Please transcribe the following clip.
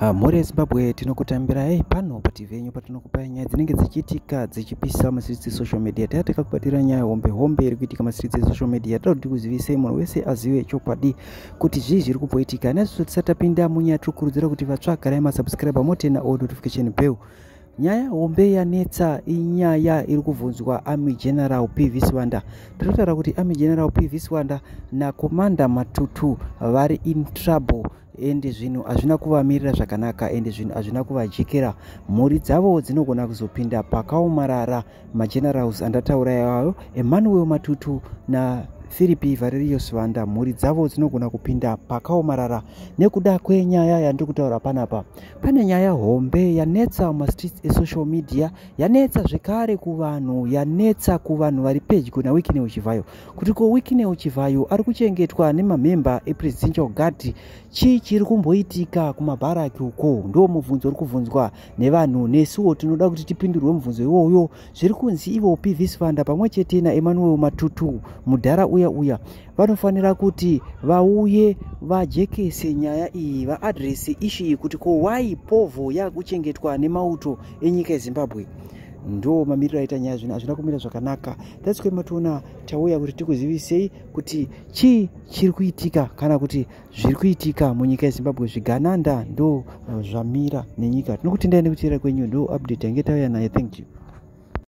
Mhuri Zimbabwe tinokutambira pano paTV yenyu patinokupa nyaya dzinenge dzichiitika dzichipisa masiritsi social media. Tatika kubatira nyaya hombe iri kuitika masiritsi social media. Toda kuti kuzivisei munhu wese azive chokwadi kuti zvii zviri kumboitika. Naizvozvo tisatapinda munyaya tikurudzira kuti vatsvagarai masubscriber motena notification bell. Nyaya hombe yanetsa inyaya iri kubvunzwa Army General PV Sibanda. Tinotaura kuti Army General PV Sibanda nakomanda Matutu vari in trouble. Ende zvinhu hazvina kuvamirira zvakanaka, ende zvinhu hazvina kuvajekera. Mhuri dzavo dzinogona kuzopinda pakaomarara. Magenerals andataura iwayo Emmanuel Matutu na Philip Valerio Sibanda, mhuri dzavo dzinogona kupinda pakaomarara nekuda kwenyaya yandiri kutaura panapa. Pane nyaya hombe yanetsa mastreets esocial media, yanetsa zvekare kuvanhu, yanetsa kuvanhu vari pedyo naWikineu Chivayo. Kuti ko Wikineu Chivayo ari kuchengetwa nemamemba ePresidential Guard, chii chiri kumboitika kumabharaki uko? Ndo mubvunzo uri kubvunzwa nevanhu, nesuwo tinoda kuti tipindurwe mubvunzo iwoyo. Zviri kunzi ivo PV Sibanda pamwe chete naEmmanuel Matutu mudhara uya vanofanira kuti vauye vajekese nyaya iyi, vaadrese ishu iyi kuti ko why povo yakuchengetwa nemauto enyika yeZimbabwe. Ndo mamiriro aita nyaya zvino hazvina kumira zvakanaka. That's why matoona tauya kuti tikuzivisei kuti chii chiri kuitika kana kuti zviri kuitika munyika yeZimbabwe. Zvigananda ndo zvamira nenyika. Tinokutendai nekuteerera kwenyu. Ndo update yange tauya nayo. Thank you.